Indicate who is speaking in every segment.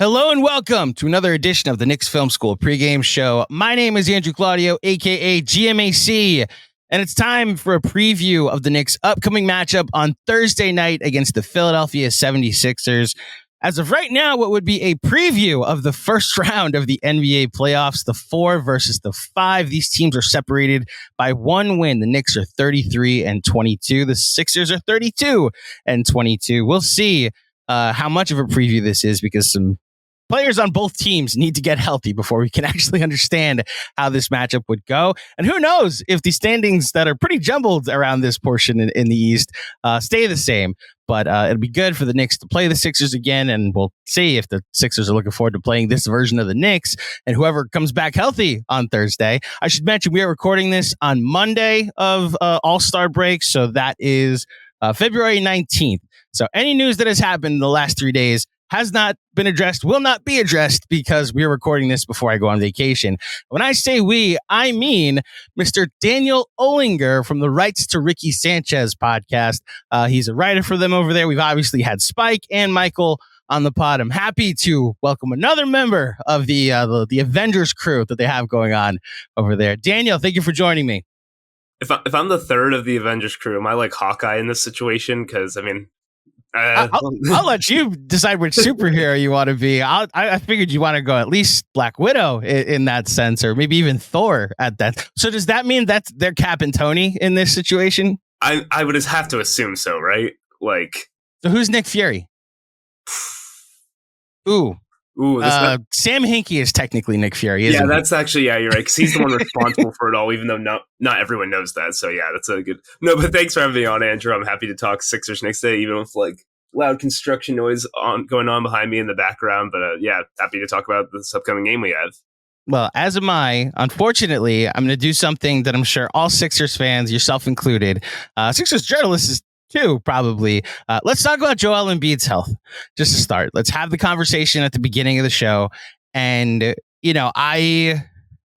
Speaker 1: Hello and welcome to another edition of the Knicks Film School Pregame Show. My name is Andrew Claudio, aka GMAC, and it's time for a preview of the Knicks' upcoming matchup on Thursday night against the Philadelphia 76ers. As of right now, what would be a preview of the first round of the NBA playoffs, the 4 versus the 5. These teams are separated by one win. The Knicks are 33-22. The Sixers are 32-22. We'll see how much of a preview this is because some players on both teams need to get healthy before we can actually understand how this matchup would go. And who knows if the standings that are pretty jumbled around this portion in the East stay the same. But it'll be good for the Knicks to play the Sixers again, and we'll see if the Sixers are looking forward to playing this version of the Knicks and whoever comes back healthy on Thursday. I should mention we are recording this on Monday of All-Star break, so that is February 19th. So any news that has happened in the last 3 days has not been addressed, will not be addressed because we're recording this before I go on vacation. When I say we, I mean Mr. Daniel Olinger from the Rights to Ricky Sanchez podcast. He's a writer for them over there. We've obviously had Spike and Michael on the pod. I'm happy to welcome another member of the Avengers crew that they have going on over there. Daniel, thank you for joining me.
Speaker 2: If I'm the third of the Avengers crew, am I like Hawkeye in this situation? Because, I mean...
Speaker 1: I'll let you decide which superhero you want to be. I figured you want to go at least Black Widow in that sense, or maybe even Thor at that. So does that mean that's their Cap and Tony in this situation?
Speaker 2: I would have to assume so, right? Like,
Speaker 1: so who's Nick Fury? Ooh, Sam Hinkie is technically Nick Fury, isn't he?
Speaker 2: That's actually, you're right, because he's the one responsible for it all, even though not everyone knows that. So yeah, that's a good... No, but thanks for having me on, Andrew. I'm happy to talk Sixers next day, even with like loud construction noise going on behind me in the background. But happy to talk about this upcoming game we have.
Speaker 1: Well, as am I. Unfortunately, I'm going to do something that I'm sure all Sixers fans, yourself included, Sixers journalists too, probably. Let's talk about Joel Embiid's health, just to start. Let's have the conversation at the beginning of the show. And,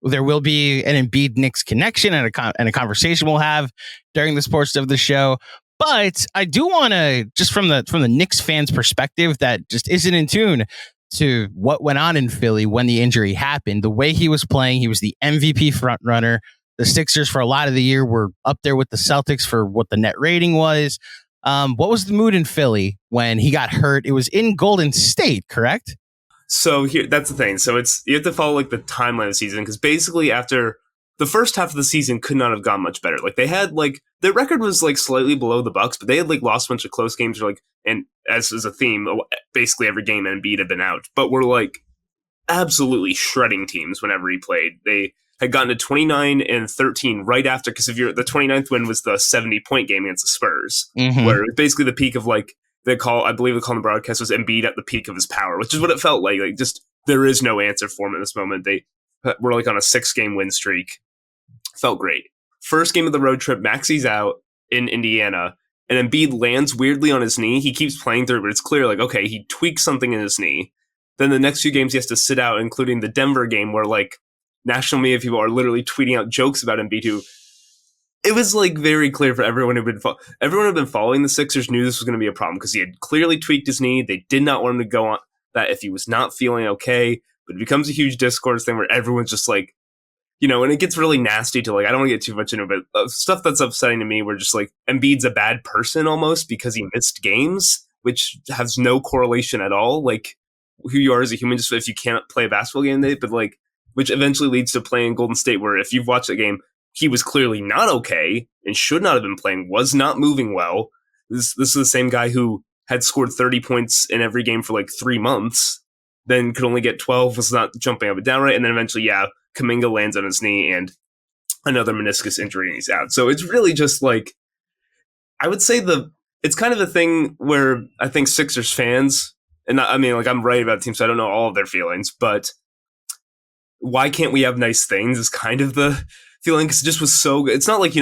Speaker 1: there will be an Embiid Knicks connection and a conversation we'll have during this portion of the show. But I do want to, just from the Knicks fans' perspective that just isn't in tune to what went on in Philly when the injury happened, the way he was playing, he was the MVP front runner. The Sixers for a lot of the year were up there with the Celtics for what the net rating was. What was the mood in Philly when he got hurt? It was in Golden State, correct?
Speaker 2: So here, that's the thing. So you have to follow like the timeline of the season, because basically after the first half of the season could not have gone much better. Like they had like their record was like slightly below the Bucks, but they had like lost a bunch of close games. And as is a theme, basically every game Embiid had been out, but we're like absolutely shredding teams whenever he played. They had gotten to 29-13 right after, because the 29th win was the 70-point game against the Spurs, where it was basically the peak of like I believe the call in the broadcast was Embiid at the peak of his power, which is what it felt like. Like just there is no answer for him at this moment. They were like on a 6-game win streak. Felt great. First game of the road trip, Maxi's out in Indiana, and Embiid lands weirdly on his knee. He keeps playing through it, but it's clear like, okay, he tweaked something in his knee. Then the next few games he has to sit out, including the Denver game where like national media people are literally tweeting out jokes about Embiid, who it was like very clear for everyone who had been following the Sixers knew this was going to be a problem, because he had clearly tweaked his knee. They did not want him to go on that if he was not feeling okay, but it becomes a huge discourse thing where everyone's just like, and it gets really nasty to like, I don't want to get too much into it, but stuff that's upsetting to me where just like Embiid's a bad person almost because he missed games, which has no correlation at all. Like who you are as a human, just if you can't play a basketball game, but like, which eventually leads to playing Golden State, where if you've watched the game, he was clearly not okay and should not have been playing, was not moving well. This is the same guy who had scored 30 points in every game for like 3 months, then could only get 12, was not jumping up and down right, and then eventually, Kuminga lands on his knee and another meniscus injury and he's out. So it's really just like, I would say it's kind of a thing where I think Sixers fans, and I mean, like I'm right about the team, so I don't know all of their feelings, but why can't we have nice things is kind of the feeling, because it just was so good. It's not like,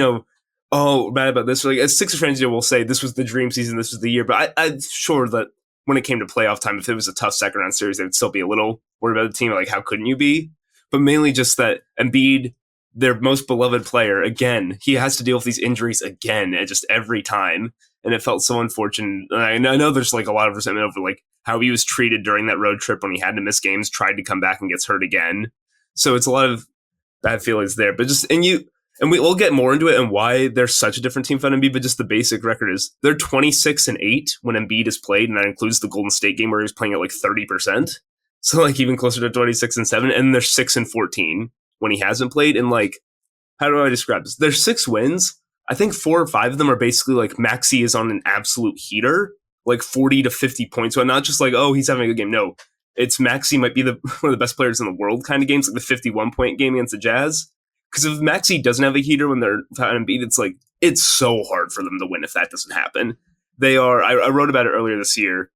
Speaker 2: oh, mad about this. Like as Sixers fans, will say this was the dream season, this was the year, but I'm sure that when it came to playoff time, if it was a tough second round series, they would still be a little worried about the team. Like, how couldn't you be? But mainly just that Embiid, their most beloved player, again, he has to deal with these injuries again, just every time. And it felt so unfortunate. And I know there's like a lot of resentment over like how he was treated during that road trip when he had to miss games, tried to come back and gets hurt again. So it's a lot of bad feelings there. But we'll get more into it and why they're such a different team from Embiid, but just the basic record is they're 26-8 when Embiid is played, and that includes the Golden State game where he's playing at like 30%. So like even closer to 26-7, and they're 6-14 when he hasn't played. And like, how do I describe this? There's 6 wins. I think 4 or 5 of them are basically like Maxey is on an absolute heater, like 40 to 50 points. So not just like, oh, he's having a good game. No, it's Maxey might be one of the best players in the world kind of games, like the 51-point game against the Jazz. Because if Maxey doesn't have a heater when they're without Embiid, it's like, it's so hard for them to win if that doesn't happen. They are, I wrote about it earlier this year.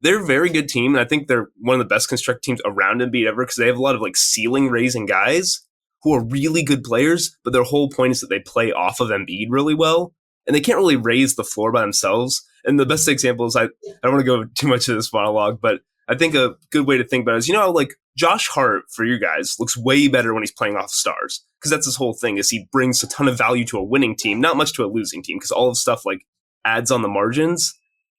Speaker 2: They're a very good team, and I think they're one of the best constructed teams around Embiid ever because they have a lot of like ceiling raising guys who are really good players, but their whole point is that they play off of Embiid really well, and they can't really raise the floor by themselves. And the best example is, I don't want to go too much of this monologue, but I think a good way to think about it is, like Josh Hart for you guys looks way better when he's playing off stars, because that's his whole thing is he brings a ton of value to a winning team, not much to a losing team, because all of stuff like adds on the margins.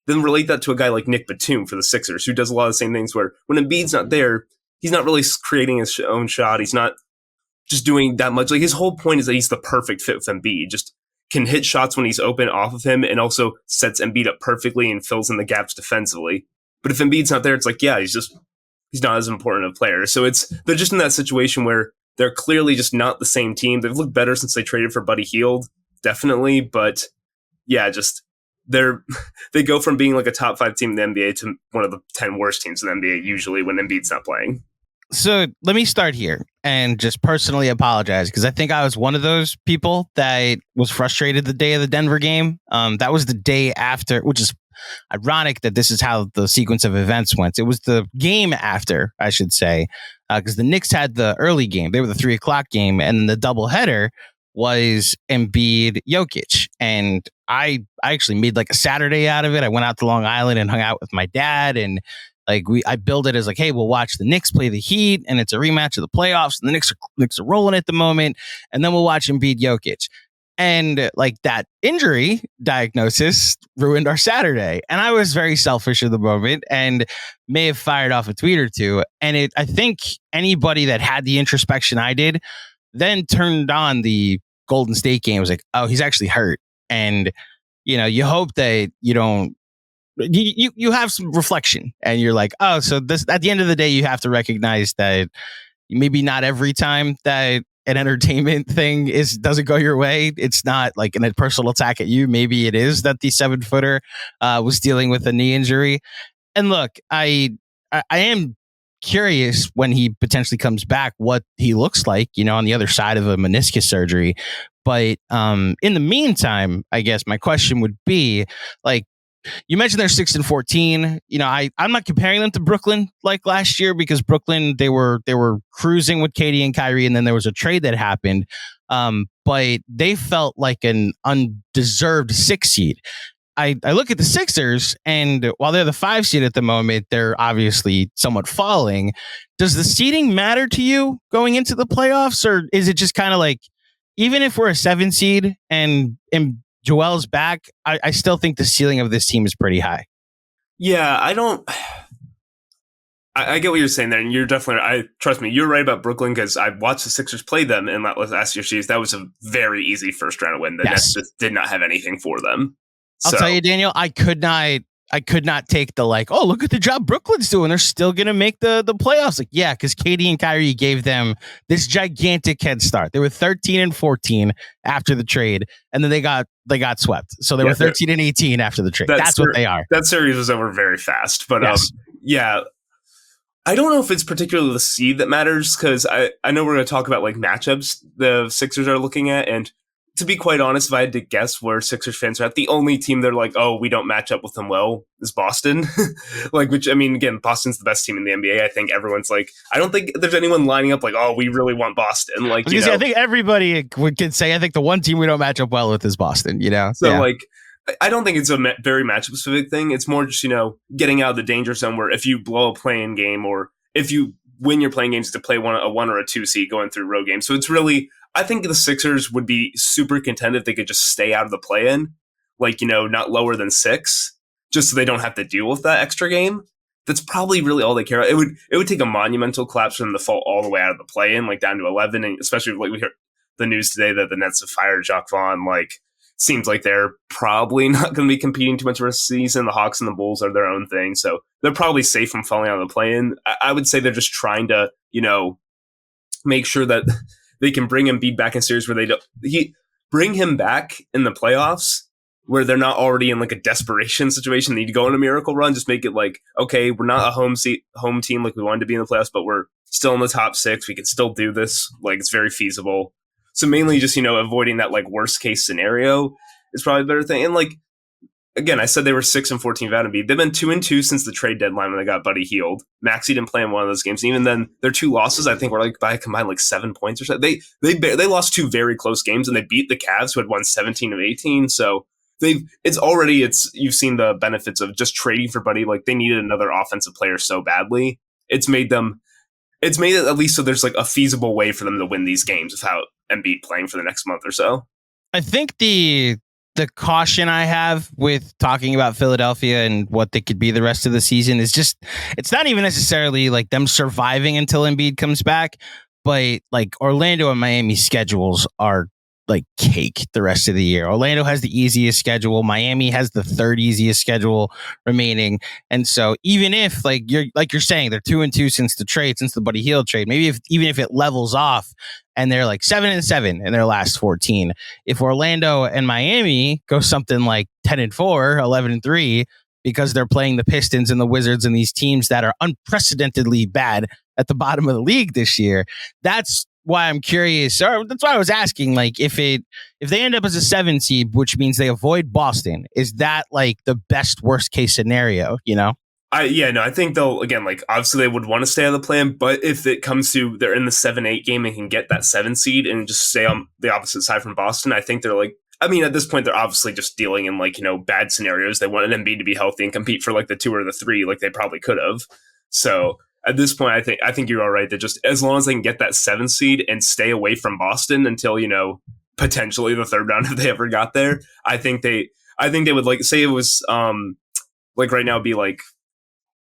Speaker 2: Then relate that to a guy like Nick Batum for the Sixers, who does a lot of the same things where when Embiid's not there, he's not really creating his own shot. He's not just doing that much. Like his whole point is that he's the perfect fit with Embiid. Just can hit shots when he's open off of him and also sets Embiid up perfectly and fills in the gaps defensively. But if Embiid's not there, it's like, yeah, he's not as important a player. So they're just in that situation where they're clearly just not the same team. They've looked better since they traded for Buddy Hield, definitely. But yeah, just they go from being like a top 5 team in the NBA to one of the 10 worst teams in the NBA usually when Embiid's not playing.
Speaker 1: So let me start here and just personally apologize, because I think I was one of those people that was frustrated the day of the Denver game. That was the day after, which is ironic that this is how the sequence of events went. It was the game after, I should say, because the Knicks had the early game. They were the 3:00 game, and the doubleheader was Embiid Jokic. And I actually made like a Saturday out of it. I went out to Long Island and hung out with my dad, and I build it as like, hey, we'll watch the Knicks play the Heat, and it's a rematch of the playoffs. And the Knicks are rolling at the moment, and then we'll watch Embiid Jokic. And like that injury diagnosis ruined our Saturday. And I was very selfish in the moment and may have fired off a tweet or two. And I think anybody that had the introspection I did then turned on the Golden State game, was like, oh, he's actually hurt. And, you hope that you don't, you have some reflection and you're like, oh, so this, at the end of the day, you have to recognize that maybe not every time that an entertainment thing doesn't go your way, it's not like a personal attack at you. Maybe it is that the 7-footer was dealing with a knee injury. And look, I am curious when he potentially comes back, what he looks like, on the other side of a meniscus surgery. But in the meantime, I guess my question would be, like, you mentioned they're 6-14. I'm not comparing them to Brooklyn like last year, because Brooklyn, they were cruising with KD and Kyrie, and then there was a trade that happened. But they felt like an undeserved 6 seed. I look at the Sixers, and while they're the 5 seed at the moment, they're obviously somewhat falling. Does the seeding matter to you going into the playoffs, or is it just kind of like, even if we're a 7 seed and Joel's back, I still think the ceiling of this team is pretty high?
Speaker 2: Yeah, I get what you're saying there, and you're definitely, trust me, you're right about Brooklyn, because I watched the Sixers play them in last year's series. That was a very easy first round win. The Nets just did not have anything for them.
Speaker 1: I'll tell you, Daniel, I could not take the like, oh, look at the job Brooklyn's doing. They're still going to make the playoffs. Like, yeah, because KD and Kyrie gave them this gigantic head start. They were 13-14 after the trade, and then they got swept. So they were 13-18 after the trade. That's what they are.
Speaker 2: That series was over very fast. But yeah, I don't know if it's particularly the seed that matters, because I know we're going to talk about like matchups the Sixers are looking at, and to be quite honest, if I had to guess where Sixers fans are at, the only team they're like, oh, we don't match up with them well, is Boston. Which, I mean, again, Boston's the best team in the NBA. I think everyone's like, I don't think there's anyone lining up like, oh, we really want Boston. Like,
Speaker 1: I think everybody can say, I think the one team we don't match up well with is Boston, So,
Speaker 2: I don't think it's a very matchup specific thing. It's more just, getting out of the danger zone where if you blow a play-in game, or if you win your playing games to play a 1 or a 2 seed going through road games. So it's really, I think the Sixers would be super content if they could just stay out of the play-in, not lower than 6. just so they don't have to deal with that extra game. That's probably really all they care about. It would take a monumental collapse for them to fall all the way out of the play-in, like down to 11, and especially like we heard the news today that the Nets have fired Jacques Vaughn. Like, seems like they're probably not going to be competing too much for the season. The Hawks and the Bulls are their own thing, so they're probably safe from falling out of the play-in. I would say they're just trying to, make sure that they can bring Embiid back in series where bring him back in the playoffs, where they're not already in like a desperation situation. They need to go on a miracle run. Just make it like, okay, we're not a home team like we wanted to be in the playoffs, but we're still in the top 6. We can still do this. Like, it's very feasible. So mainly just, avoiding that like worst case scenario is probably a better thing. And like, again, I said they were 6-14 without Embiid. They've been 2-2 since the trade deadline when they got Buddy healed. Maxey didn't play in one of those games. And even then, their 2 losses, I think, were like by a combined like 7 points or so. They lost 2 very close games, and they beat the Cavs, who had won 17 of 18. So you've seen the benefits of just trading for Buddy. Like, they needed another offensive player so badly. It's made it at least so there's like a feasible way for them to win these games without Embiid playing for the next month or so.
Speaker 1: I think the caution I have with talking about Philadelphia and what they could be the rest of the season is just, it's not even necessarily like them surviving until Embiid comes back, but like Orlando and Miami's schedules are like cake the rest of the year. Orlando has the easiest schedule. Miami has the 3rd easiest schedule remaining. And so even if you're saying they're 2-2 since the Buddy Hield trade, maybe even if it levels off and they're like 7-7 in their last 14, if Orlando and Miami go something like 10-4, 11-3, because they're playing the Pistons and the Wizards and these teams that are unprecedentedly bad at the bottom of the league this year, that's why I'm curious, or that's why I was asking, like, if they end up as a 7 seed, which means they avoid Boston, is that like the best worst case scenario,
Speaker 2: I think they'll, again, like, obviously they would want to stay on the plan, but if it comes to they're in the 7-8 game and can get that 7 seed and just stay on the opposite side from Boston, I think they're like, I mean, at this point, they're obviously just dealing in like, bad scenarios. They wanted Embiid to be healthy and compete for like the 2 or the 3, like they probably could have. So at this point, I think you're all right that just as long as they can get that 7 seed and stay away from Boston until, potentially the 3rd round if they ever got there, I think they would, like, say it was like right now it'd be like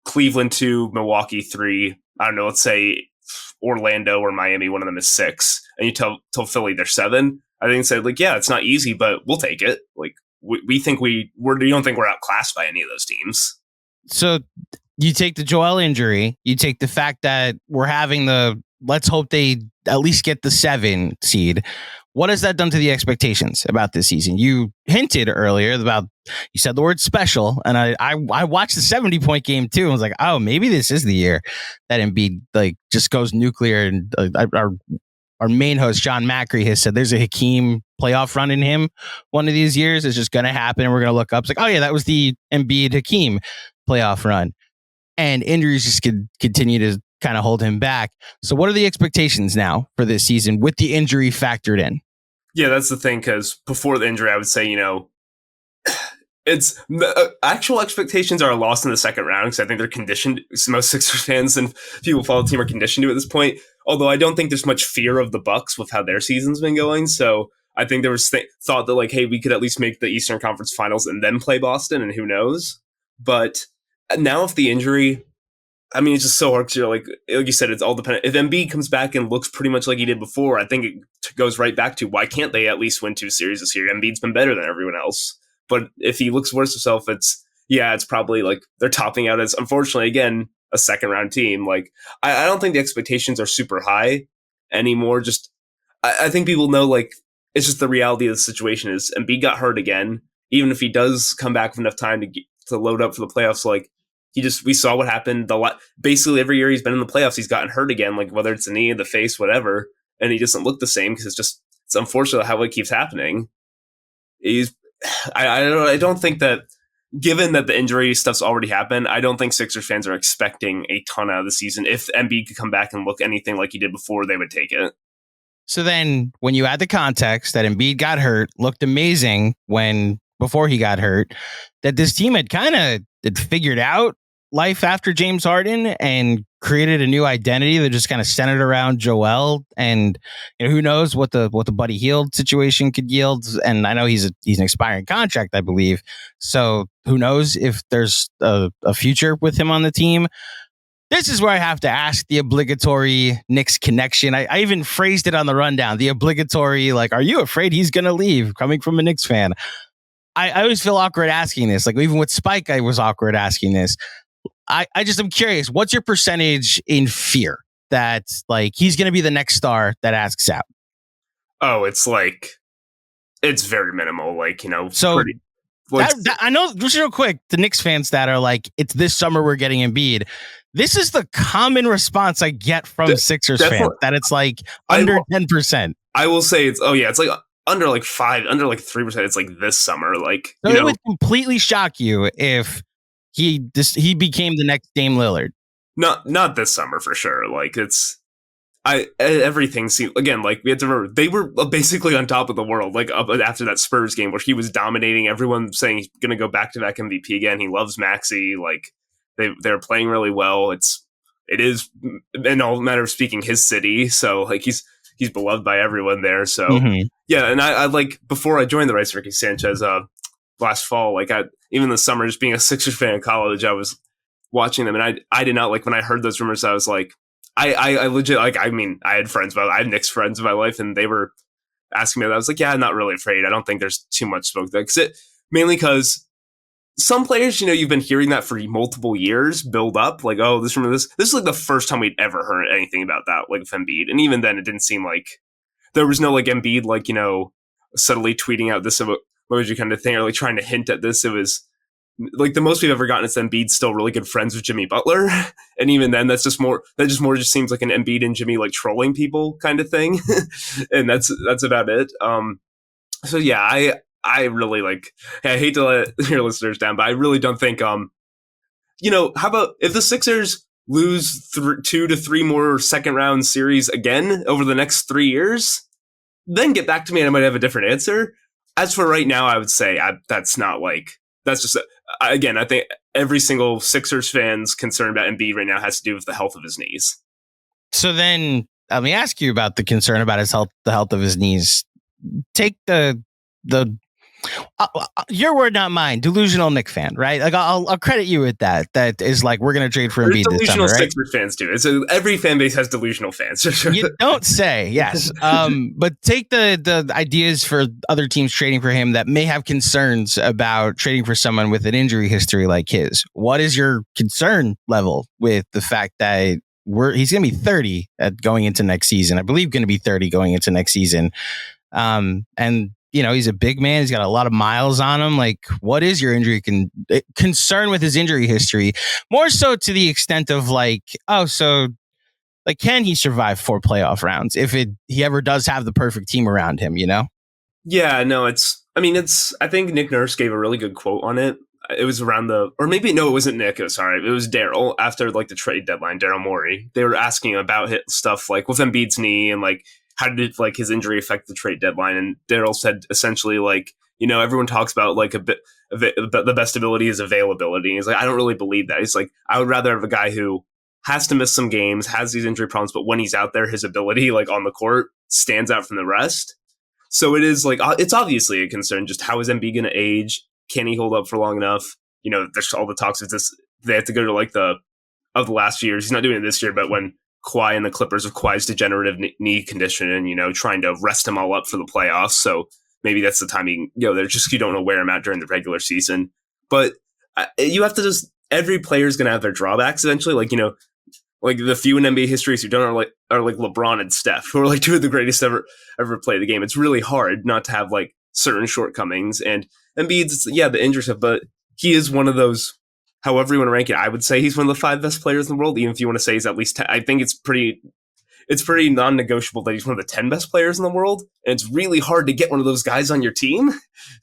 Speaker 2: Cleveland 2, Milwaukee 3. I don't know, let's say Orlando or Miami, one of them is 6, and you tell Philly they're 7. I think say like, yeah, it's not easy, but we'll take it. Like we think we don't think we're outclassed by any of those teams.
Speaker 1: So you take the Joel injury, you take the fact that we're having let's hope they at least get the 7 seed. What has that done to the expectations about this season? You hinted earlier you said the word special, and I watched the 70-point game too. And was like, oh, maybe this is the year that Embiid like just goes nuclear. And our main host, John Macri, has said there's a Hakeem playoff run in him one of these years. It's just going to happen. And we're going to look up. It's like, oh yeah, that was the Embiid Hakeem playoff run. And injuries just could continue to kind of hold him back. So what are the expectations now for this season with the injury factored in?
Speaker 2: Yeah, that's the thing, because before the injury, I would say, it's actual expectations are lost in the 2nd round, because I think they're conditioned. Most Sixers fans and people who follow the team are conditioned to it at this point. Although I don't think there's much fear of the Bucks with how their season's been going. So I think there was thought that like, hey, we could at least make the Eastern Conference Finals and then play Boston, and who knows. But now if the injury, I mean, it's just so hard to, like you said, it's all dependent. If Embiid comes back and looks pretty much like he did before, I think it goes right back to why can't they at least win 2 series this year? Embiid's been better than everyone else. But if he looks worse himself, it's probably like they're topping out as, unfortunately, again, a 2nd round team. Like, I don't think the expectations are super high anymore. Just, I think people know, like, it's just the reality of the situation is Embiid got hurt again. Even if he does come back with enough time to load up for the playoffs, like, we saw what happened. Basically every year he's been in the playoffs, he's gotten hurt again, like whether it's the knee, the face, whatever, and he doesn't look the same because it's unfortunate how it keeps happening. I don't think that, given that the injury stuff's already happened, I don't think Sixers fans are expecting a ton out of the season. If Embiid could come back and look anything like he did before, they would take it.
Speaker 1: So then when you add the context that Embiid got hurt, looked amazing before he got hurt, that this team had kind of figured out life after James Harden and created a new identity that just kind of centered around Joel, and who knows what the Buddy Hield situation could yield. And I know he's an expiring contract, I believe. So who knows if there's a future with him on the team. This is where I have to ask the obligatory Knicks connection. I even phrased it on the rundown. The obligatory, like, are you afraid he's going to leave? Coming from a Knicks fan. I always feel awkward asking this. Like, even with Spike, I was awkward asking this. I just am curious. What's your percentage in fear that, like, he's going to be the next star that asks out?
Speaker 2: Oh, it's very minimal. Like,
Speaker 1: So
Speaker 2: pretty,
Speaker 1: I know, just real quick, the Knicks fans that are like, it's this summer we're getting Embiid. This is the common response I get from Sixers fans, that it's like under 10%.
Speaker 2: I will say it's like under like 5, under like 3%. It's like this summer. Like,
Speaker 1: so it would completely shock you if he became the next Dame Lillard.
Speaker 2: Not this summer for sure. Like, everything seemed, again, like, we have to remember they were basically on top of the world, like, up after that Spurs game where he was dominating. Everyone saying he's going to go back-to-back MVP again. He loves Maxey. Like, they're playing really well. It is, in all matter of speaking, his city. So, like, he's beloved by everyone there. So yeah. And I like, before I joined the Rice Ricky Sanchez last fall, like, even this summer, just being a Sixers fan in college, I was watching them, and I did not, like, when I heard those rumors, I was like, I legit, like, I mean, I had Knicks friends in my life, and they were asking me that. I was like, yeah, I'm not really afraid. I don't think there's too much smoke there. Mainly because some players, you've been hearing that for multiple years build up, like, oh, this is like the first time we'd ever heard anything about that, like, with Embiid. And even then, it didn't seem like there was no, like, Embiid, like, subtly tweeting out this emoji kind of thing, or like trying to hint at this. It was like the most we've ever gotten is Embiid's still really good friends with Jimmy Butler. And even then, that just seems like an Embiid and Jimmy, like, trolling people kind of thing. And that's about it. So yeah, I really, like, I hate to let your listeners down, but I really don't think, how about if the Sixers lose 2 to 3 more second round series again over the next 3 years, then get back to me and I might have a different answer. As for right now, I would say that's just, again, I think every single Sixers fan's concern about Embiid right now has to do with the health of his knees.
Speaker 1: So then let me ask you about the concern about his health, the health of his knees. Take the your word, not mine. Delusional Knicks fan, right? Like, I'll credit you with that. That is like, we're going to trade for Embiid this summer, right?
Speaker 2: Sixers fans do. Every fan base has delusional fans.
Speaker 1: You don't say. Yes, but take the ideas for other teams trading for him that may have concerns about trading for someone with an injury history like his. What is your concern level with the fact that he's going to be 30 going into next season? I believe going to be 30 going into next season, and he's a big man. He's got a lot of miles on him. Like, what is your injury concern with his injury history? More so to the extent of, like, can he survive 4 playoff rounds if he ever does have the perfect team around him,
Speaker 2: Yeah, no, I think Nick Nurse gave a really good quote on it. It was around it wasn't Nick. It was Daryl after, like, the trade deadline, Daryl Morey. They were asking about stuff like with Embiid's knee and, like, how did, like, his injury affect the trade deadline? And Daryl said essentially, like, everyone talks about, like, the best ability is availability. And he's like, I don't really believe that. He's like, I would rather have a guy who has to miss some games, has these injury problems, but when he's out there, his ability, like, on the court stands out from the rest. So it is, like, it's obviously a concern. Just how is Embiid going to age? Can he hold up for long enough? There's all the talks of this. They have to go to, like, the last few years. He's not doing it this year, but when Kawhi and the Clippers of Kawhi's degenerative knee condition and, trying to rest him all up for the playoffs. So maybe that's the time you don't know where him at during the regular season. But you have to every player's going to have their drawbacks eventually. Like, like the few in NBA history who don't are like LeBron and Steph, who are, like, 2 of the greatest ever play the game. It's really hard not to have, like, certain shortcomings. And Embiid's, the injury stuff, but he is one of those. However you want to rank it, I would say he's one of the 5 best players in the world. Even if you want to say he's at least 10, I think it's pretty non-negotiable that he's one of the 10 best players in the world. And it's really hard to get one of those guys on your team.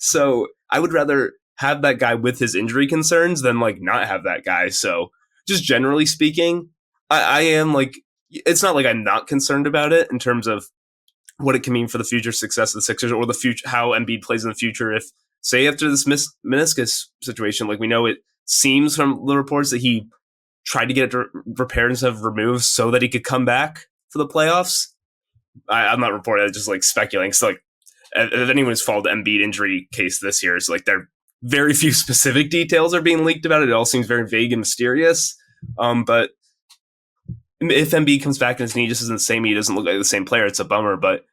Speaker 2: So I would rather have that guy with his injury concerns than, like, not have that guy. So just generally speaking, I am, like, it's not like I'm not concerned about it in terms of what it can mean for the future success of the Sixers or the future, how Embiid plays in the future. If, say, after this meniscus situation, like, we know it seems from the reports that he tried to get it repaired instead of removed so that he could come back for the playoffs. I'm not reporting, I'm just like speculating. So like, if anyone's followed the Embiid injury case this year, it's like there are very few specific details are being leaked about it. It all seems very vague and mysterious. But if Embiid comes back and his knee just isn't the same, he doesn't look like the same player, it's a bummer. But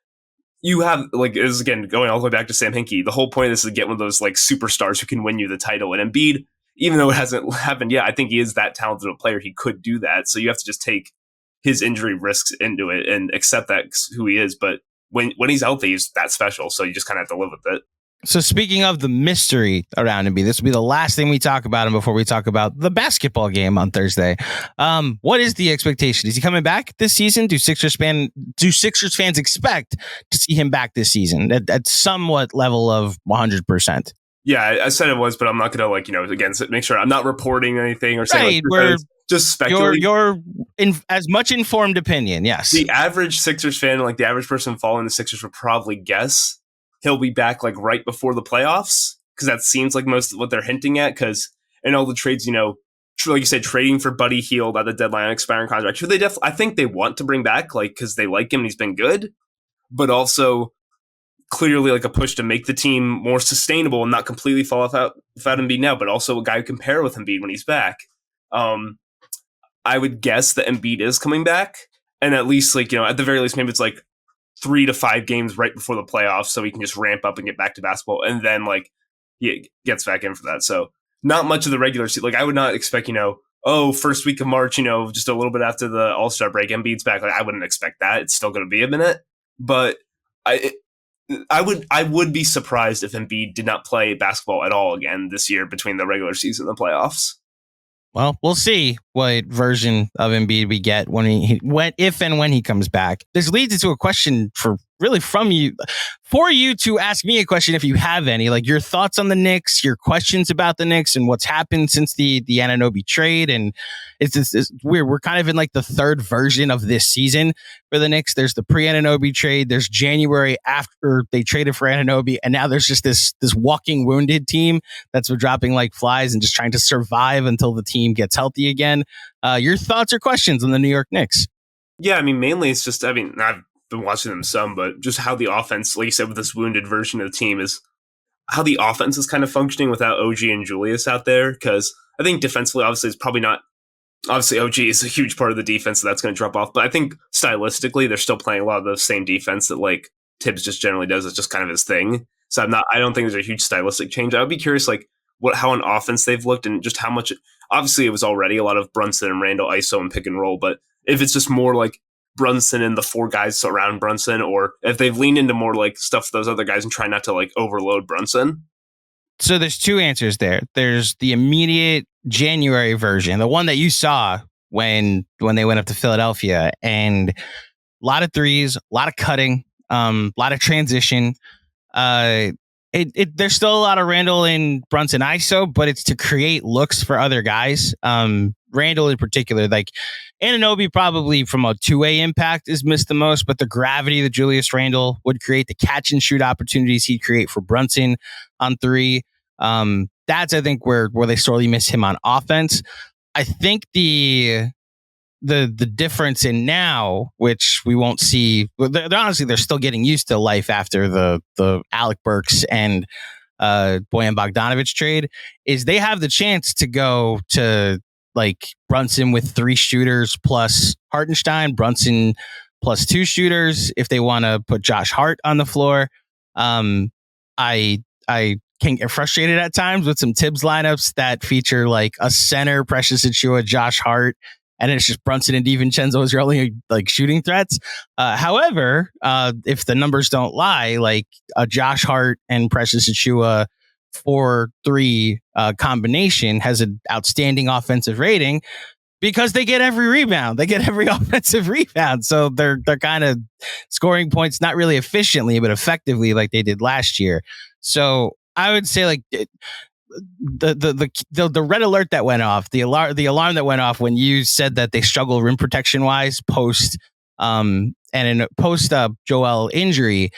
Speaker 2: you have, like, this is again going all the way back to Sam Hinkie. The whole point of this is to get one of those like superstars who can win you the title. And Embiid, even though it hasn't happened yet, I think he is that talented a player. He could do that. So you have to just take his injury risks into it and accept that's who he is. But when he's healthy, he's that special. So you just kind of have to live with it.
Speaker 1: So speaking of the mystery around Embiid, this will be the last thing we talk about him before we talk about the basketball game on Thursday. What is the expectation? Is he coming back this season? Do Sixers fans expect to see him back this season at somewhat level of 100%?
Speaker 2: Yeah, I said it was, but I'm not going to again, make sure I'm not reporting anything or saying
Speaker 1: we're
Speaker 2: just speculating.
Speaker 1: Your as much informed opinion, yes.
Speaker 2: The average Sixers fan, like the average person following the Sixers, would probably guess he'll be back like right before the playoffs, because that seems like most of what they're hinting at. Because in all the trades, like you said, trading for Buddy Hield at the deadline, expiring contract, who I think they want to bring back, like because they like him and he's been good, but also clearly like a push to make the team more sustainable and not completely fall without Embiid now, but also a guy who can pair with Embiid when he's back. I would guess that Embiid is coming back, and at least at the very least, maybe it's like 3 to 5 games right before the playoffs, so he can just ramp up and get back to basketball, and then he gets back in for that. So not much of the regular season. Like I would not expect first week of March, just a little bit after the All-Star break, Embiid's back. Like I wouldn't expect that. It's still going to be a minute, but I would be surprised if Embiid did not play basketball at all again this year between the regular season and the playoffs.
Speaker 1: Well, we'll see what version of Embiid we get if and when he comes back. This leads into a question for you to ask me a question if you have any, like your thoughts on the Knicks, your questions about the Knicks and what's happened since the Anunoby trade. And it's weird. We're kind of in like the third version of this season for the Knicks. There's the pre-Anunoby trade. There's January after they traded for Anunoby. And now there's just this walking wounded team that's been dropping like flies and just trying to survive until the team gets healthy again. Your thoughts or questions on the New York Knicks?
Speaker 2: Yeah, mainly it's just, I've been watching them some, but just how the offense, like you said, with this wounded version of the team, is how the offense is kind of functioning without OG and Julius out there. Because I think defensively, obviously, it's probably not. Obviously, OG is a huge part of the defense, so that's going to drop off. But I think stylistically, they're still playing a lot of the same defense that like Tibbs just generally does. It's just kind of his thing. So I don't think there's a huge stylistic change. I would be curious, how on offense they've looked and just how much. Obviously, it was already a lot of Brunson and Randall ISO and pick and roll, but if it's just more like Brunson and the 4 guys around Brunson, or if they've leaned into more like stuff for those other guys and try not to like overload Brunson.
Speaker 1: So there's 2 answers there. There's the immediate January version, the one that you saw when they went up to Philadelphia, and a lot of threes, a lot of cutting, a lot of transition. There's still a lot of Randall and Brunson ISO, but it's to create looks for other guys. Randall in particular, like Anunoby probably from a two-way impact is missed the most, but the gravity that Julius Randle would create, the catch and shoot opportunities he'd create for Brunson on 3. That's, I think, where they sorely miss him on offense. I think the difference in now, which we won't see, honestly, they're still getting used to life after the Alec Burks and Bojan Bogdanovic trade, is they have the chance to go to like Brunson with 3 shooters plus Hartenstein, Brunson plus 2 shooters if they want to put Josh Hart on the floor. I can get frustrated at times with some Tibbs lineups that feature like a center, Precious Achiuwa, Josh Hart, and it's just Brunson and DiVincenzo as your only like shooting threats. However, if the numbers don't lie, like a Josh Hart and Precious Achiuwa 4-3 combination has an outstanding offensive rating because they get every rebound. They get every offensive rebound. So they're kind of scoring points, not really efficiently, but effectively like they did last year. So I would say like the red alert that went off, the alarm that went off when you said that they struggle rim protection wise post Joel injury.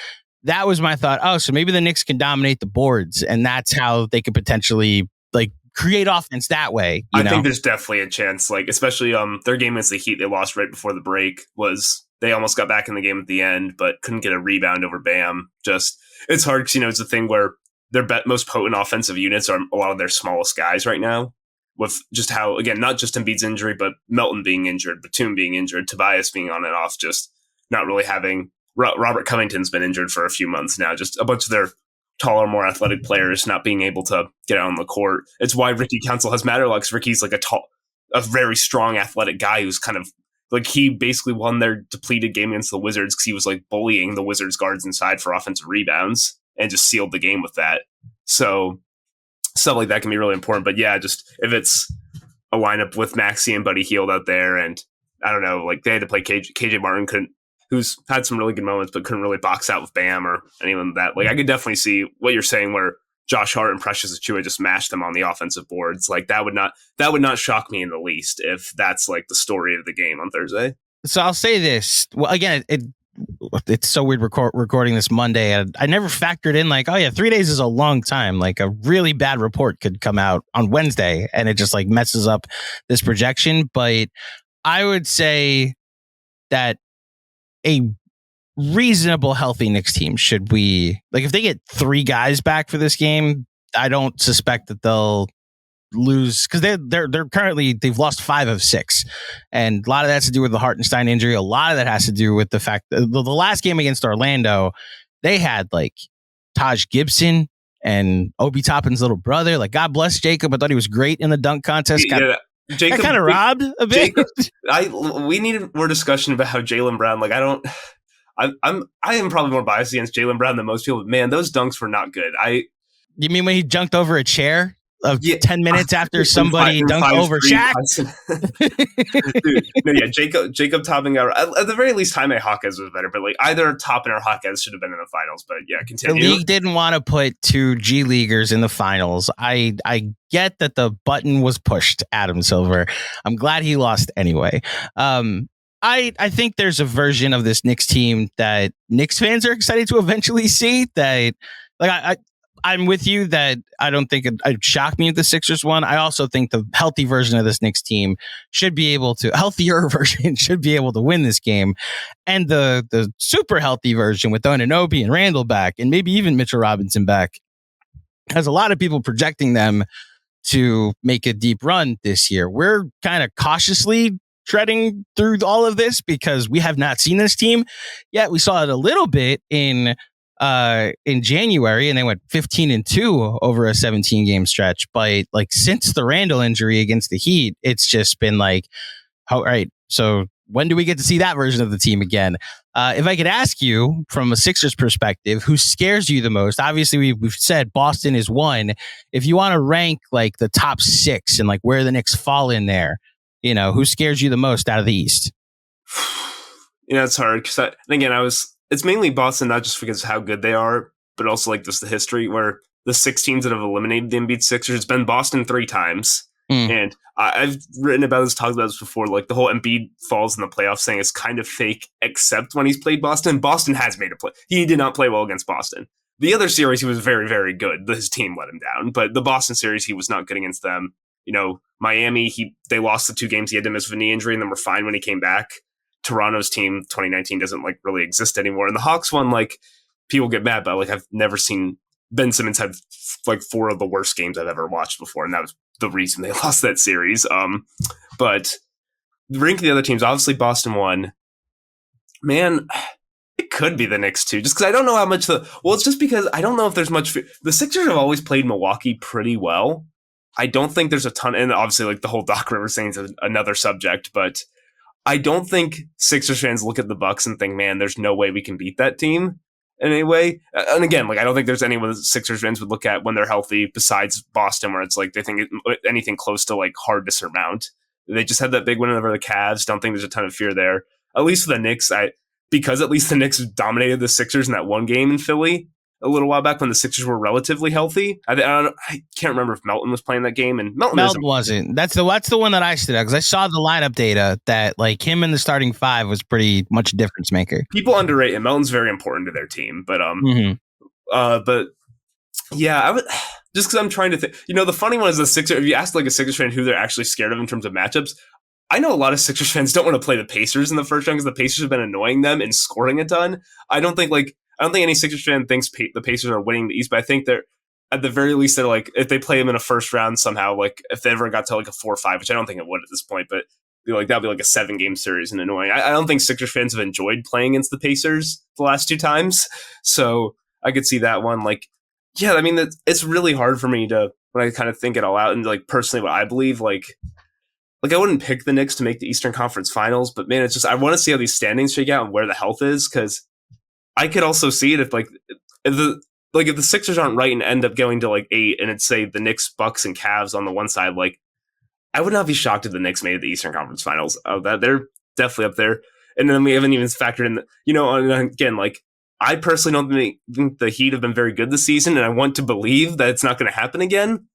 Speaker 1: That was my thought. Oh, so maybe the Knicks can dominate the boards, and that's how they could potentially like create offense that way.
Speaker 2: I think there's definitely a chance, like especially their game against the Heat they lost right before the break was they almost got back in the game at the end, but couldn't get a rebound over Bam. Just it's hard because it's a thing where their most potent offensive units are a lot of their smallest guys right now. With just how, again, not just Embiid's injury, but Melton being injured, Batum being injured, Tobias being on and off, just not really having Robert Covington's been injured for a few months now. Just a bunch of their taller, more athletic players not being able to get out on the court. It's why Ricky Council has mattered. Like Ricky's like a very strong, athletic guy who's kind of like he basically won their depleted game against the Wizards because he was like bullying the Wizards guards inside for offensive rebounds and just sealed the game with that. So stuff like that can be really important. But yeah, just if it's a lineup with Maxey and Buddy Hield out there, and I don't know, like they had to play KJ Martin, who's had some really good moments, but couldn't really box out with Bam or anyone like that. Like I could definitely see what you're saying, where Josh Hart and Precious Achiuwa just mashed them on the offensive boards. Like that would not shock me in the least if that's like the story of the game on Thursday.
Speaker 1: So I'll say this. Well, again, it's so weird recording this Monday. And I never factored in like, oh yeah, 3 days is a long time. Like a really bad report could come out on Wednesday and it just like messes up this projection. But I would say that a reasonable, healthy Knicks team should we like if they get 3 guys back for this game, I don't suspect that they'll lose because they're currently they've lost 5 of 6, and a lot of that has to do with the Hartenstein injury. A lot of that has to do with the fact that the last game against Orlando, they had like Taj Gibson and Obi Toppin's little brother. Like God bless Jacob, I thought he was great in the dunk contest. Jacob kind of robbed a bit.
Speaker 2: We needed more discussion about how Jaylen Brown. Like I am probably more biased against Jaylen Brown than most people. But man, those dunks were not good.
Speaker 1: You mean when he jumped over a chair? 10 minutes after somebody dunked over Shaq.
Speaker 2: Dude, Jacob topping out. At the very least, Jaime Jaquez was better, but like either Toppin or Jaquez should have been in the finals. But yeah, continue.
Speaker 1: The league didn't want to put 2 G Leaguers in the finals. I get that the button was pushed, Adam Silver. I'm glad he lost anyway. I think there's a version of this Knicks team that Knicks fans are excited to eventually see. That like I'm with you that I don't think it'd shock me if the Sixers won. I also think the healthy version of this Knicks team healthier version should be able to win this game. And the super healthy version with Anunoby and Randall back, and maybe even Mitchell Robinson back, has a lot of people projecting them to make a deep run this year. We're kind of cautiously treading through all of this because we have not seen this team yet. We saw it a little bit in January, and they went 15-2 over a 17-game stretch. But like since the Randall injury against the Heat, it's just been like, all right, so when do we get to see that version of the team again? If I could ask you from a Sixers perspective, who scares you the most? Obviously, we've said Boston is 1. If you want to rank like the top 6 and like where the Knicks fall in there, who scares you the most out of the East?
Speaker 2: It's hard because it's mainly Boston, not just because of how good they are, but also like just the history where the 6 teams that have eliminated the Embiid Sixers, it's been Boston 3 times. And I've written about this, talked about this before, like the whole Embiid falls in the playoffs thing is kind of fake, except when he's played Boston. Boston has made a play. He did not play well against Boston. The other series, he was very, very good. His team let him down. But the Boston series, he was not good against them. Miami, they lost the 2 games. He had to miss with a knee injury, and then were fine when he came back. Toronto's team 2019 doesn't like really exist anymore, and the Hawks one, like people get mad, but like I've never seen Ben Simmons have like 4 of the worst games I've ever watched before, and that was the reason they lost that series. But ranking the other teams, obviously Boston won. Man, it could be the Knicks too, just because I don't know how much it's just because I don't know if there's much. The Sixers have always played Milwaukee pretty well. I don't think there's a ton, and obviously like the whole Doc Rivers thing is another subject, but I don't think Sixers fans look at the Bucks and think, man, there's no way we can beat that team in any way. And again, like I don't think there's anyone that Sixers fans would look at when they're healthy besides Boston, where it's like they think anything close to like hard to surmount. They just had that big win over the Cavs. Don't think there's a ton of fear there. At least for the Knicks, because at least the Knicks dominated the Sixers in that one game in Philly a little while back when the Sixers were relatively healthy. I can't remember if Melton was playing that game, and Melton
Speaker 1: wasn't. That's the one that I stood out because I saw the lineup data that like him in the starting 5 was pretty much a difference maker.
Speaker 2: People underrate him. Melton's very important to their team, but but yeah, just because I'm trying to think. The funny one is the Sixers. If you ask like a Sixers fan who they're actually scared of in terms of matchups, I know a lot of Sixers fans don't want to play the Pacers in the first round because the Pacers have been annoying them and scoring a ton. I don't think any Sixers fan thinks the Pacers are winning the East, but I think they're at the very least they're like if they play them in a first round somehow, like if they ever got to like a 4-5, which I don't think it would at this point, but that'd be like a 7-game series and annoying. I don't think Sixers fans have enjoyed playing against the Pacers the last 2 times, so I could see that one. Like, yeah, I mean it's really hard for me to when I kind of think it all out and like personally what I believe like I wouldn't pick the Knicks to make the Eastern Conference Finals, but man, it's just I want to see how these standings shake out and where the health is because I could also see it if the Sixers aren't right and end up going to like 8 and it's say the Knicks, Bucks, and Cavs on the one side, like I would not be shocked if the Knicks made the Eastern Conference Finals. That they're definitely up there. And then we haven't even factored in again, like I personally don't think the Heat have been very good this season, and I want to believe that it's not going to happen again.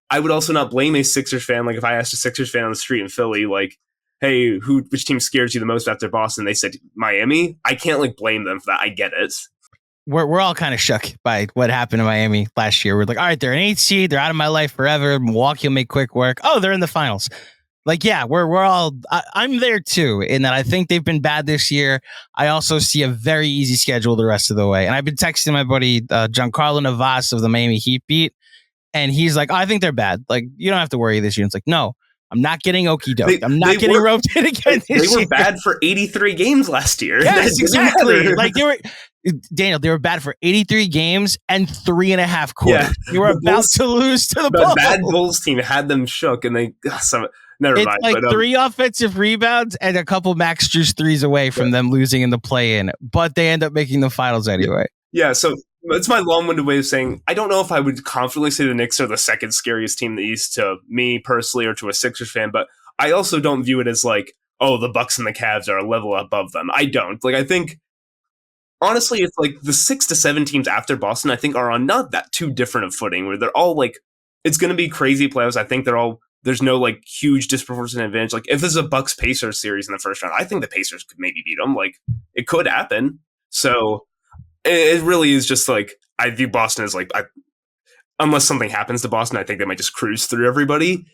Speaker 2: I would also not blame a Sixers fan. Like if I asked a Sixers fan on the street in Philly, like, hey, which team scares you the most after Boston? They said Miami. I can't like blame them for that. I get it.
Speaker 1: We're all kind of shook by what happened to Miami last year. We're like, all right, they're an 8 seed. They're out of my life forever. Milwaukee will make quick work. Oh, they're in the finals. Like, yeah, we're all, I'm there too, in that I think they've been bad this year. I also see a very easy schedule the rest of the way. And I've been texting my buddy, Giancarlo Navas of the Miami Heat beat. And he's like, I think they're bad. Like, you don't have to worry this year. It's like, no, I'm not getting okey-doked. I'm not getting roped in again this year.
Speaker 2: They were bad for 83 games last year.
Speaker 1: Yes, exactly. Like Daniel, they were bad for 83 games and 3.5 quarters. Yeah. You were about to lose to the Bulls.
Speaker 2: The bad Bulls team had them shook, and they never mind.
Speaker 1: It's like 3 offensive rebounds and a couple Max Strus threes away from them losing in the play-in, but they end up making the finals anyway.
Speaker 2: Yeah, so it's my long-winded way of saying I don't know if I would confidently say the Knicks are the second scariest team in the East to me personally or to a Sixers fan, but I also don't view it as like, oh, the Bucks and the Cavs are a level above them. I don't. Like, I think honestly, it's like the 6 to 7 teams after Boston, I think, are on not that too different of footing where they're all like, it's going to be crazy playoffs. I think there's no like huge disproportionate advantage. Like if there's a Bucks Pacers series in the first round, I think the Pacers could maybe beat them. Like it could happen. So it really is just like, I view Boston as like, unless something happens to Boston, I think they might just cruise through everybody.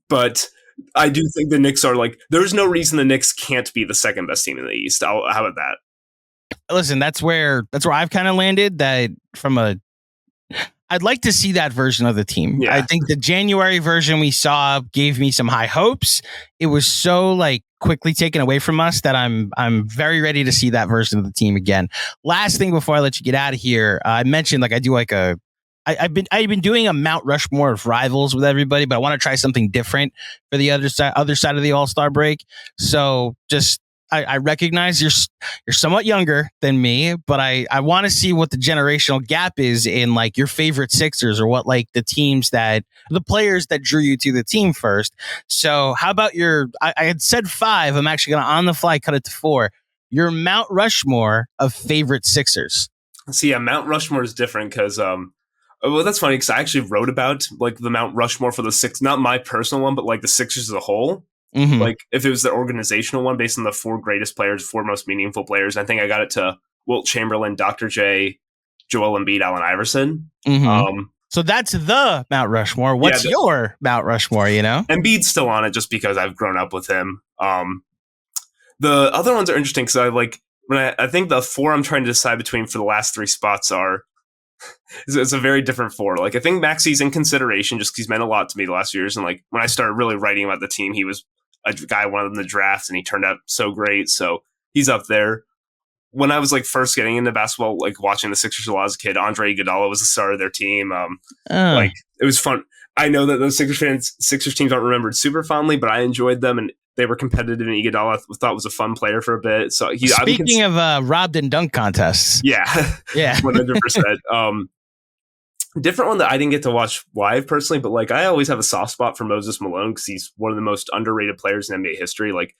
Speaker 2: But I do think the Knicks are like, there's no reason the Knicks can't be the second best team in the East. How about that?
Speaker 1: Listen, that's where I've kind of landed. That I'd like to see that version of the team. Yeah. I think the January version we saw gave me some high hopes. It was so like quickly taken away from us that I'm very ready to see that version of the team again. Last thing before I let you get out of here, I mentioned like I do like I've been doing a Mount Rushmore of rivals with everybody, but I want to try something different for the other side of the All-Star break. So just I recognize you're somewhat younger than me, but I want to see what the generational gap is in like your favorite Sixers or what like the players that drew you to the team first. So how about I had said 5. I'm actually going to on the fly cut it to 4. Your Mount Rushmore of favorite Sixers.
Speaker 2: See, yeah, Mount Rushmore is different because well, that's funny because I actually wrote about like the Mount Rushmore for the Sixers, not my personal one, but like the Sixers as a whole. Mm-hmm. Like if it was the organizational one based on the 4 greatest players, 4 most meaningful players, I think I got it to Wilt Chamberlain, Dr. J, Joel Embiid, Allen Iverson.
Speaker 1: Mm-hmm. So that's the Mount Rushmore. What's your Mount Rushmore, you know?
Speaker 2: Embiid's still on it just because I've grown up with him. The other ones are interesting because I think the 4 I'm trying to decide between for the last 3 spots are it's a very different 4. Like I think Maxi's in consideration just because he's meant a lot to me the last few years. And like when I started really writing about the team, he was a guy I wanted in the draft and he turned out so great. So he's up there. When I was like first getting into basketball, like watching the Sixers a lot as a kid, Andre Iguodala was the star of their team. Like it was fun. I know that those Sixers teams aren't remembered super fondly, but I enjoyed them and they were competitive. And Iguodala I thought was a fun player for a bit. So
Speaker 1: speaking of robbed and dunk contests,
Speaker 2: yeah,
Speaker 1: 100%.
Speaker 2: Different one that I didn't get to watch live personally, but like I always have a soft spot for Moses Malone because he's one of the most underrated players in NBA history. Like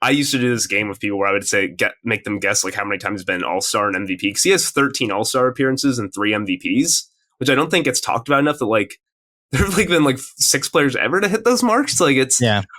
Speaker 2: I used to do this game with people where I would say make them guess like how many times he's been All-Star and MVP because he has 13 All-Star appearances and 3 MVPs, which I don't think gets talked about enough. That like there have like been like 6 players ever to hit those marks. Like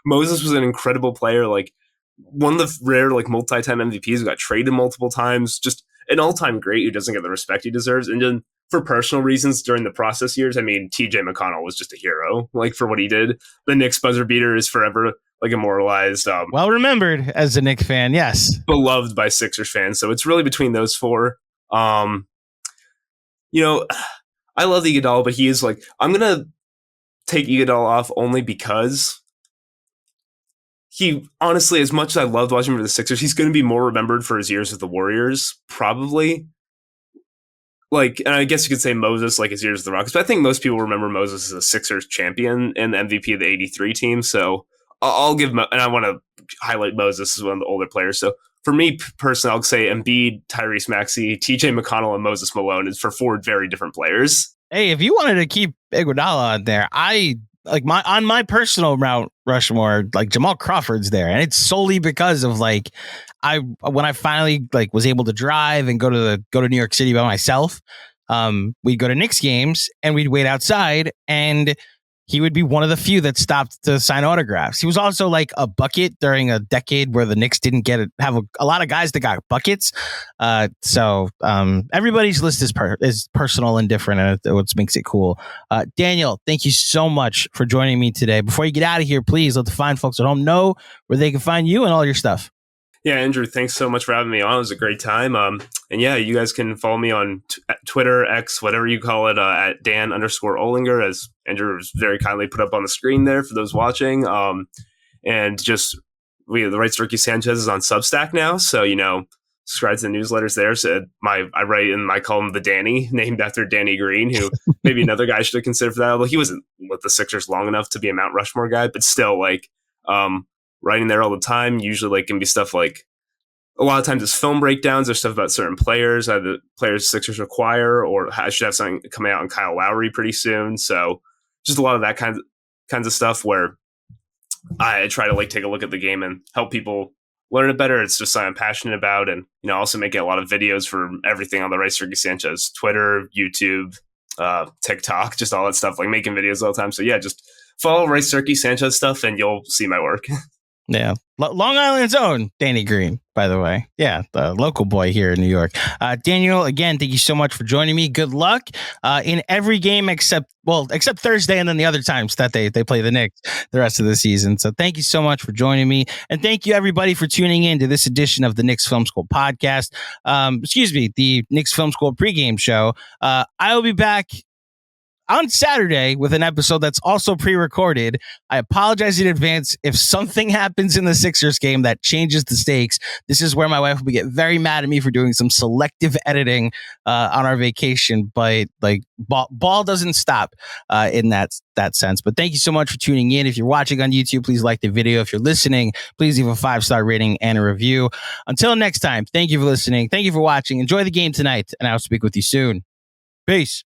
Speaker 2: Moses was an incredible player, like one of the rare like multi-time MVPs who got traded multiple times, just an all-time great who doesn't get the respect he deserves. And then for personal reasons during the process years, I mean, TJ McConnell was just a hero, like for what he did. The Knicks buzzer beater is forever like immortalized.
Speaker 1: Well remembered as a Knicks fan, yes.
Speaker 2: Beloved by Sixers fans. So it's really between those four. I love Iguodala, but he is like, I'm going to take Iguodala off only because he, honestly, as much as I loved watching him for the Sixers, he's going to be more remembered for his years with the Warriors, probably. Like, and I guess you could say Moses, like his years with the Rockets, but I think most people remember Moses as a Sixers champion and the MVP of the 83 team. So I'll give him, and I want to highlight Moses as one of the older players. So for me personally, I'll say Embiid, Tyrese Maxey, TJ McConnell, and Moses Malone is for four very different players.
Speaker 1: Hey, if you wanted to keep Iguodala on there, on my personal Mount Rushmore, like Jamal Crawford's there, and it's solely because of when I finally was able to drive and go to New York City by myself. We'd go to Knicks games and we'd wait outside, and he would be one of the few that stopped to sign autographs. He was also like a bucket during a decade where the Knicks didn't have a lot of guys that got buckets. So everybody's list is personal and different, and what makes it cool. Daniel, thank you so much for joining me today. Before you get out of here, please let the fine folks at home know where they can find you and all your stuff.
Speaker 2: Yeah, Andrew, thanks so much for having me on. It was a great time. And yeah, you guys can follow me on Twitter, X, whatever you call it, at Dan_Olinger, as Andrew was very kindly put up on the screen there for those watching. And just the Rights to Ricky Sanchez is on Substack now. So, subscribe to the newsletters there. So I write in my column, The Danny, named after Danny Green, who maybe another guy should have considered for that. Well, he wasn't with the Sixers long enough to be a Mount Rushmore guy, but still writing there all the time. Usually can be stuff like, a lot of times it's film breakdowns or stuff about certain players, either players Sixers require, or I should have something coming out on Kyle Lowry pretty soon. So just a lot of that kinds of stuff where I try to take a look at the game and help people learn it better. It's just something I'm passionate about. And, also making a lot of videos for everything on the Rights to Ricky Sanchez, Twitter, YouTube, TikTok, just all that stuff, making videos all the time. So yeah, just follow Rights to Ricky Sanchez stuff and you'll see my work.
Speaker 1: Yeah. Long Island's own Danny Green, by the way. Yeah, the local boy here in New York. Daniel, again, thank you so much for joining me. Good luck in every game except Thursday and then the other times that they play the Knicks the rest of the season. So thank you so much for joining me. And thank you, everybody, for tuning in to this edition of the Knicks Film School Podcast. The Knicks Film School pregame show. I will be back on Saturday with an episode that's also pre-recorded. I apologize in advance if something happens in the Sixers game that changes the stakes. This is where my wife will get very mad at me for doing some selective editing on our vacation, but ball doesn't stop in that sense. But thank you so much for tuning in. If you're watching on YouTube, please like the video. If you're listening, please leave a 5-star rating and a review. Until next time, thank you for listening. Thank you for watching. Enjoy the game tonight, and I'll speak with you soon. Peace.